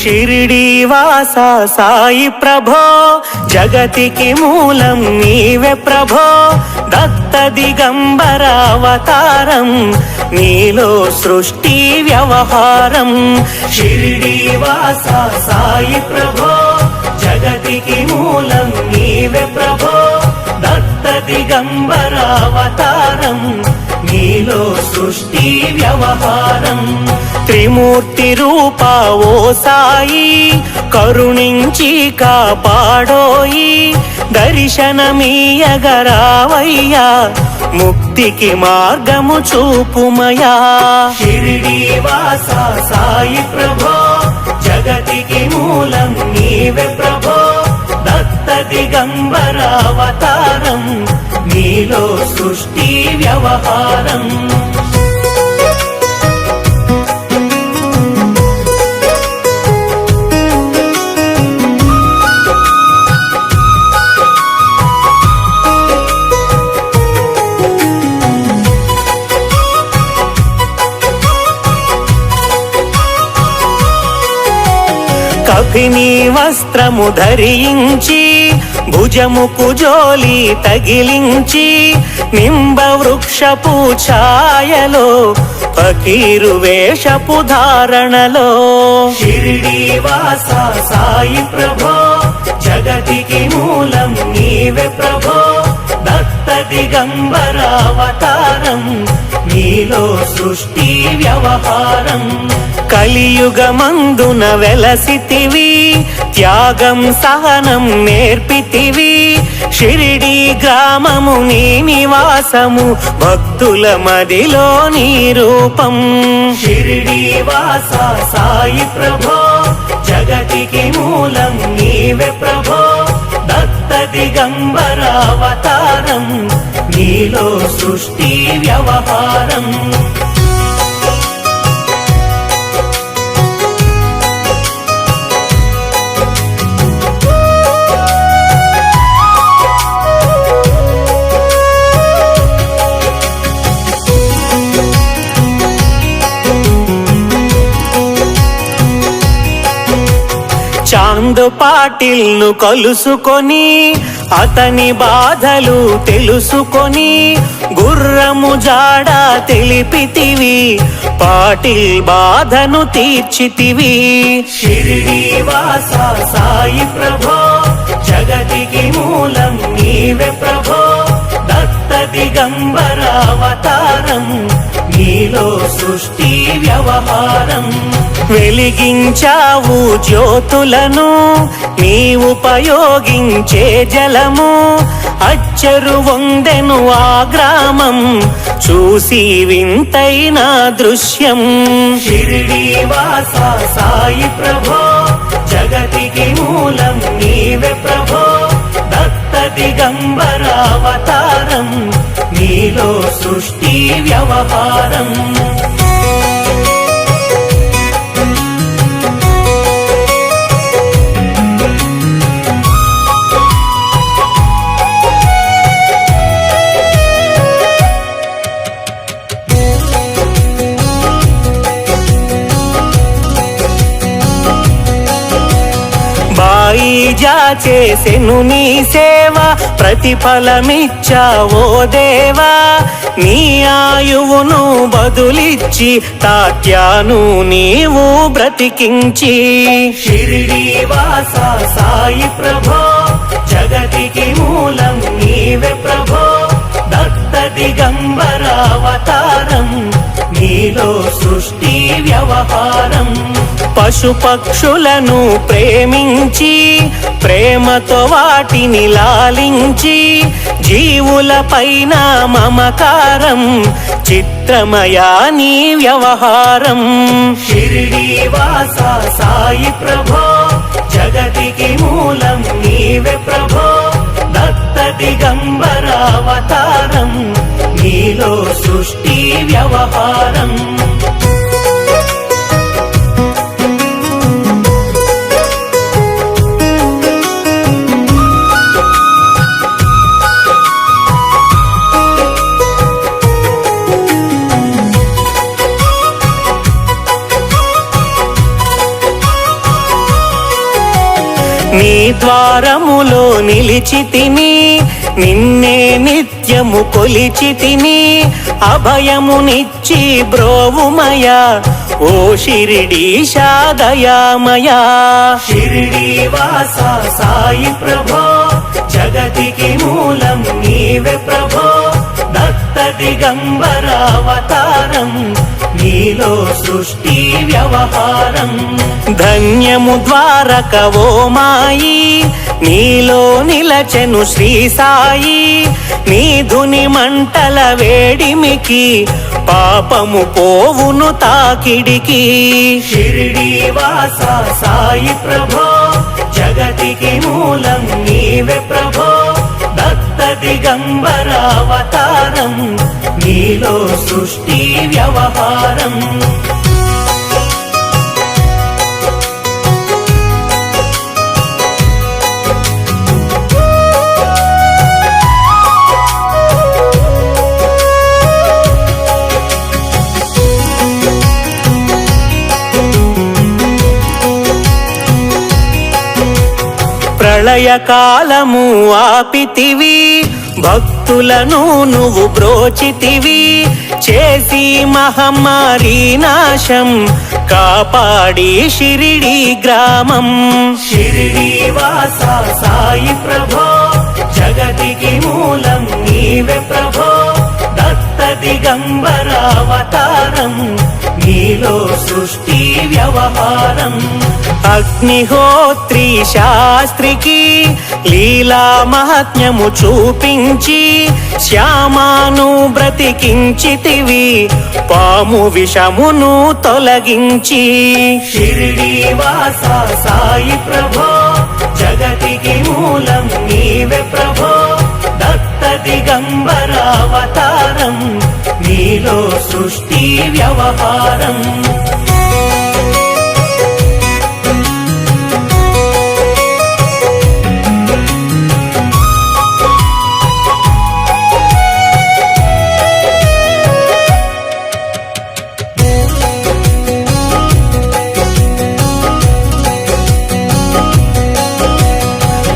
షిరిడీవాస సాయి ప్రభో జగతికి మూలం నీవే ప్రభో దత్త దిగంబర అవతారం నీలో సృష్టి వ్యవహారం షిరిడీవాస సాయి ప్రభో జగతికి మూలం నీవే ప్రభో దత్త దిగంబర అవతారం నీలో సృష్టి వ్యవహారం త్రిమూర్తి రూపా ఓ సాయి కరుణించి కాపాడోయి దర్శనమీయగరావయ్యా ముక్తికి మార్గము చూపుమయా షిరిడీవాస సాయి ప్రభో జగతికి మూలం నీవే ప్రభో దత్త దిగంబర అవతారం నీలో సృష్టి వ్యవహారం కఫిని వస్త్రము ధరించి భుజముకు జోలి తగిలించి నింబ వృక్షపు ఛాయలో ఫకీరు వేషపు ధారణలో షిరిడీవాస సాయి ప్రభో జగతికి మూలం నీవే ప్రభో దత్త దిగంబర అవతారం నీలో సృష్టి వ్యవహారం కలియుగమందున వెలసితివి త్యాగం సహనం నేర్పితివి షిరిడి గ్రామము నీ నివాసము భక్తుల మదిలో నీ రూపం షిరిడీవాస సాయి ప్రభో జగతికి మూలం నీవే ప్రభో దత్త దిగంబర అవతారం నీలో సృష్టి వ్యవహారం చాంద్ పాటిల్ను కలుసుకొని అతని బాధలు తెలుసుకొని గుర్రము జాడ తెలిపితివి పాటిల్ బాధను తీర్చితివి షిరిడీవాస సాయి ప్రభో జగతికి మూలం నీవే ప్రభో దత్త దిగంబర అవతారం నీలో సృష్టి వ్యవహారం వెలిగించావు జ్యోతులను నీవుపయోగించే జలము అచ్చరు వందెను ఆ గ్రామం చూసి వింతైన దృశ్యం షిరిడీవాస సాయి ప్రభో జగతికి మూలం నీవే ప్రభో దత్త దిగంబర అవతారం నీలో సృష్టి వ్యవహారం బాయిజా చేసెను నీ సేవ ప్రతిఫలమిచ్చావో దేవా నీ ఆయువును బదులిచ్చి తాత్యాను నీవు బ్రతికించి షిరిడీవాస సాయి ప్రభో జగతికి మూలం నీవే ప్రభో దత్త దిగంబర అవతారం నీలో సృష్టి వ్యవహారం పశుపక్షులను ప్రేమించి ప్రేమతో వాటిని లాలించి జీవుల పైన మమకారం చిత్రమయా నీ వ్యవహారం షిరిడీవాస సాయి ప్రభో జగతికి మూలం నీవే ప్రభో దత్త దిగంబర అవతారం నీలో సృష్టి వ్యవహారం నీ ద్వారములో నిలిచి తిని నిన్నే నిత్యము కొలిచి తిని అభయమునిచ్చి బ్రోవుమయా ఓ షిరిడీశా దయామయా షిరిడీ వాస సాయి ప్రభో జగతికి మూలం నీవే ప్రభో దత్త దిగంబరావతారం నీలో సృష్టి వ్యవహారం ధన్యము ద్వారక ఓ మాయి నీలో నిలచెను శ్రీ సాయి నీ ధుని మంటల వేడిమికి పాపము పోవును తాకిడికి షిరిడీ వాస సాయి ప్రభో జగతికి మూలం నీవే ప్రభో దత్త దిగంబరావతారం నీలో సృష్టి వ్యవహారం ప్రళయకాలము ఆపితివి భక్తులను నువ్వు బ్రోచితివి చేసి మహమ్మారి నాశం కాపాడి షిరిడీ గ్రామం షిరిడీ వాస సాయి ప్రభో జగతికి మూలం నీవే ప్రభో దత్త దిగంబరావతారం నీలో సృష్టి వ్యవహారం అగ్నిహోత్రి శాస్త్రికి లీలా మహాత్మ్యము చూపించి శ్యామాను బ్రతికించితివి పాము విషమును తొలగించి షిరిడీ వాస సాయి ప్రభో జగతికి మూలం నీవే ప్రభో దత్త దిగంబరావతారం నీలో సృష్టి వ్యవహారం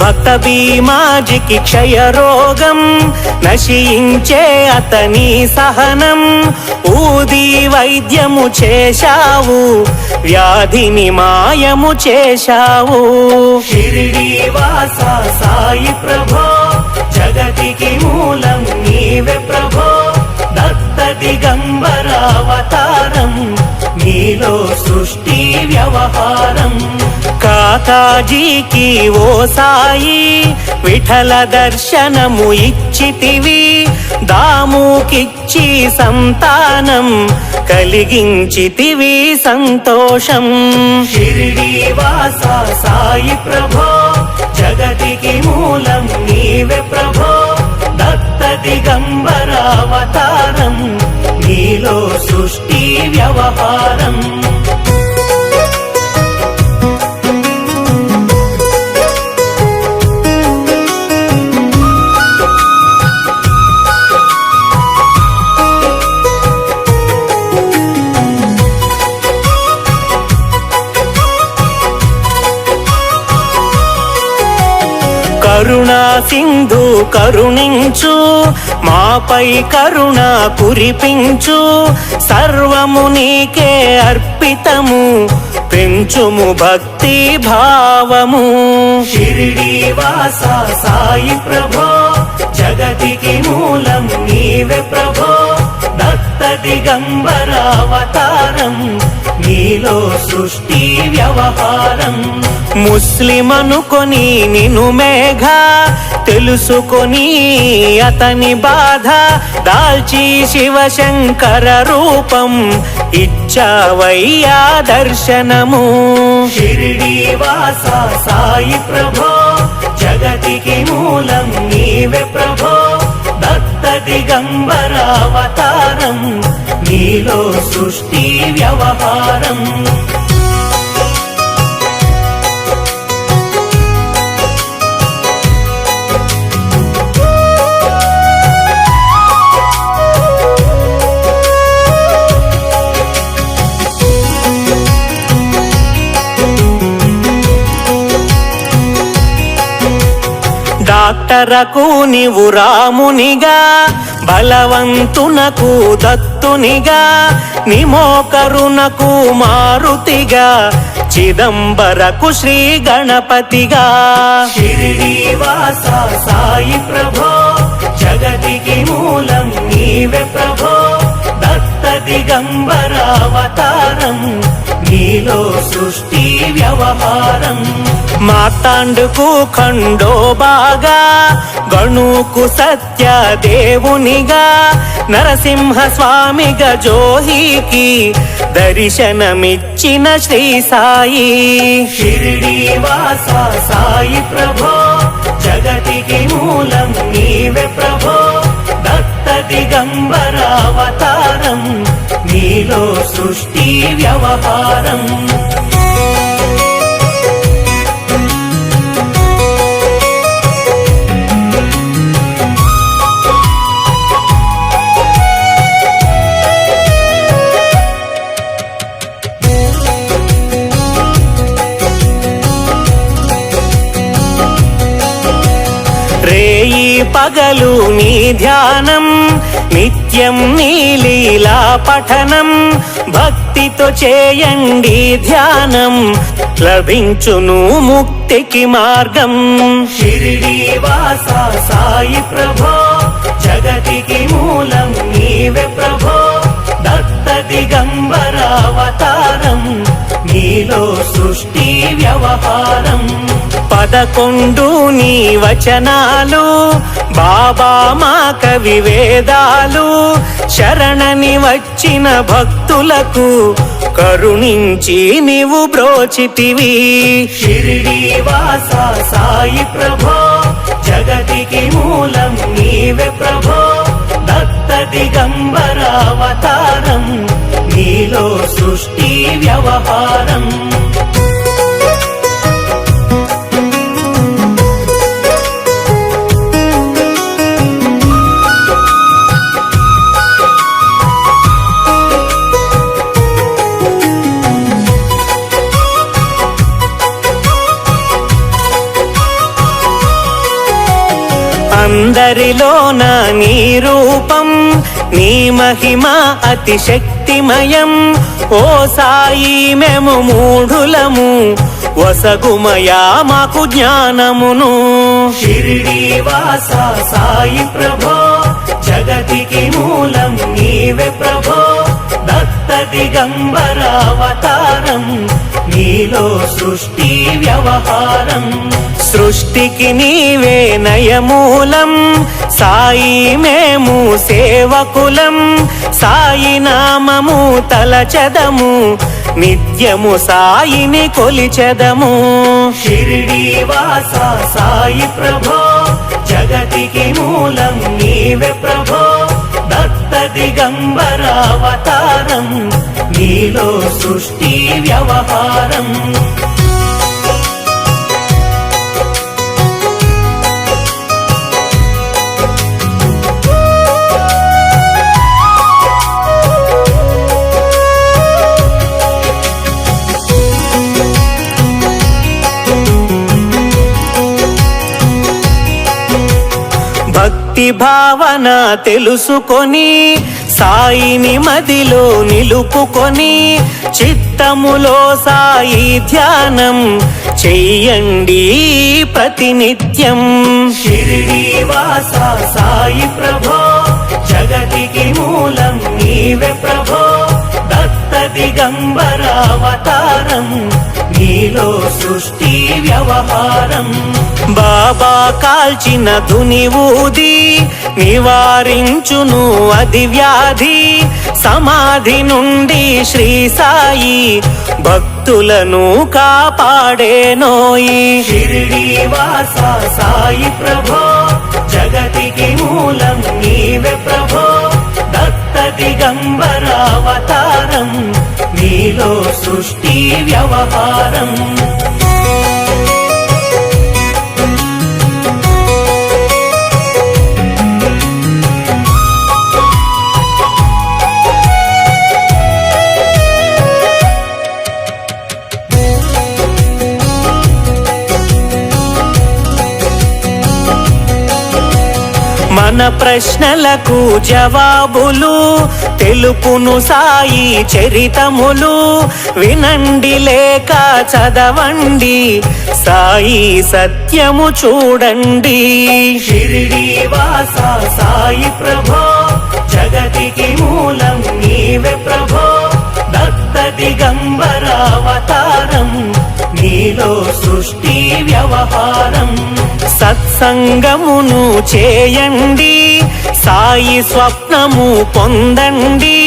భక్త భీమాజికి క్షయరోగం నశించే అతని సహనం ఊది వైద్యము చేశావు వ్యాధిని మాయము చేశావు షిరిడీ వాస సాయి ప్రభో జగతికి మూలం నీవే ప్రభో దత్త దిగంబరావతారం నీలో సృష్టి వ్యవహారం కాకాజీకి ఓ సాయి విఠల దర్శనము ఇచ్చితివి దాముకిచ్చి సంతానం కలిగించితివి సంతోషం షిరిడీ వాస సాయి ప్రభో జగతికి మూలం నీవే ప్రభో దత్త దిగంబరావతారం నీలో సృష్టి వ్యవహారం కరుణా సింధు కరుణించు మాపై కరుణ కురిపించు సర్వము నీకే అర్పితము పెంచుము భక్తి భావము షిరిడీ వాస సాయి ప్రభో జగతికి మూలం నీవే ప్రభో దత్త దిగంబరావతారం నీలో సృష్టి వ్యవహారం ముస్లిం అనుకొని నిను మేఘ తెలుసుకొని అతని బాధ దాల్చి శివశంకర రూపం ఇచ్చావయ్యా దర్శనము షిరిడీ వాస సాయి ప్రభో జగతికి మూలం నీవే ప్రభో దత్త దిగంబరావతారం నీలో సృష్టి వ్యవహారం భట్టరకు నీవు రామునిగా, బలవంతునకు దత్తునిగా, నిమోకరునకు మారుతిగా, చిదంబరకు శ్రీ గణపతిగా. షిరిడీవాస సాయి ప్రభో, జగతికి మూలం నీవే ప్రభో, దత్త దిగంబరావతారం, నీలో సృష్టి వ్యవహారం. మార్తాండుకు ఖండోబాగా, గణుకు సత్య దేవునిగా, నరసింహ స్వామిగా జోహికి దర్శనమిచ్చిన శ్రీ సాయి. షిరిడీవాస సాయి ప్రభో, జగతికి మూలం నీవే ప్రభో, దత్త దిగంబరావతారం, నీలో సృష్టి వ్యవహారం. రేయి పగలు నీ ధ్యానం, నిత్యం నీ లీలా పఠనం, భక్తితో చేయండి ధ్యానం, లభించును ముక్తికి మార్గం. షిరిడీవాస సాయి ప్రభో, జగతికి మూలం నీవే ప్రభో, దత్త దిగంబరావతారం, నీలో సృష్టి వ్యవహారం. 11 నీ వచనాలు, బాబా మా కవి వేదాలు, శరణని వచ్చిన భక్తులకు కరుణించి నీవు బ్రోచితివి. షిరిడీవాస సాయి ప్రభో, జగతికి మూలం నీవే ప్రభో, దత్త దిగంబరావతారం, నీలో సృష్టి వ్యవహారం. అందరిలోన నీ రూపం, నీ మహిమ అతి శక్తిమయం. ఓ సాయి మేము మూఢులము, వసగుమయా మాకు జ్ఞానమును. షిరిడీవాస సాయి ప్రభో, జగతికి మూలం నీవే ప్రభో, దత్త దిగంబరావతారం, నీలో సృష్టి వ్యవహారం. సృష్టికి నీవే నయమూలం, సాయి మేము సేవకులం, సాయి నామము తలచెదము, నిత్యము సాయిని కొలిచెదము. షిరిడీవాస సాయి ప్రభో, జగతికి మూలం నీవే ప్రభో, దత్త దిగంబరావతారం, నీలో సృష్టి వ్యవహారం. భక్తి భావన తెలుసుకొని, సాయిని మదిలో నిలుపుకొని, చిత్తములో సాయి ధ్యానం చెయ్యండి ప్రతినిత్యం. షిరిడీవాస సాయి ప్రభో, జగతికి మూలం నీవే ప్రభో, దత్త దిగంబరావతారం, నీలో సృష్టి వ్యవహారం. బాబా కాల్చిన ధుని ఊది, నివారించును అది వ్యాధి, సమాధి నుండి శ్రీ సాయి భక్తులను కాపాడేనోయి. షిరిడీవాస సాయి ప్రభో, జగతికి మూలం నీవే ప్రభో, దత్త దిగంబరావతారం, నీలో సృష్టి వ్యవహారం. మన ప్రశ్నలకు జవాబులు తెలుపును సాయి చరితములు. వినండి లేక చదవండి, సాయి సత్యము చూడండి. షిరిడి వాస సాయి ప్రభో, జగతికి మూలం నీవే ప్రభో. దత్త దిగంబరావతారం, నీలో సృష్టి వ్యవహారం. సత్సంగమును చేయండి, సాయి స్వప్నము పొందండి.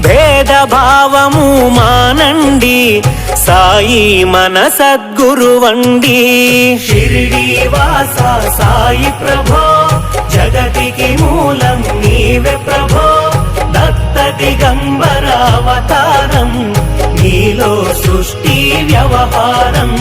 భేదభావము మానండి, సాయి మన సద్గురువండి. షిరిడి వాస సాయి ప్రభో, జగతికి మూలం నీవే ప్రభో. దత్త దిగంబరావతారం, నీలో సృష్టి వ్యవహారం.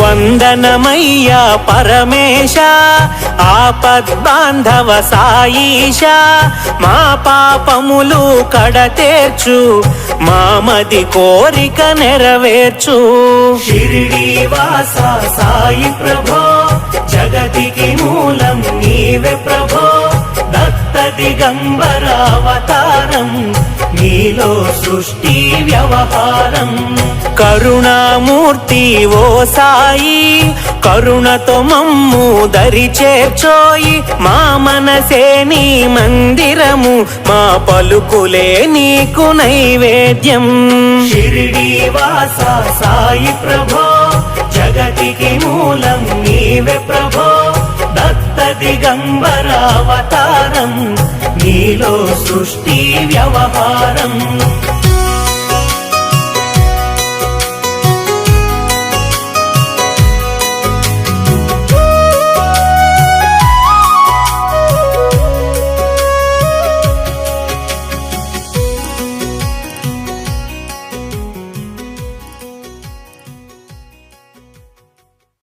వందనమయ్యా పరమేశ, ఆపద్బాంధవ సాయీశ. మా పాపములు కడతేర్చు, మామది కోరిక నెరవేర్చు. షిరిడి వాస సాయి ప్రభో, జగతికి మూలం నీవే ప్రభో. దత్త దిగంబరావతారం, నీలో సృష్టి వ్యవహారం. కరుణామూర్తి ఓ సాయి, కరుణతో మమ్ము దరి చేర్చోయి. మా మనసే నీ మందిరము, మా పలుకులే నీకు నైవేద్యం. షిరిడి వాస సాయి ప్రభో, జగతికి మూలం నీవే ప్రభో. దత్త దిగంబరావతారం, నీలో సృష్టి వ్యవహారం.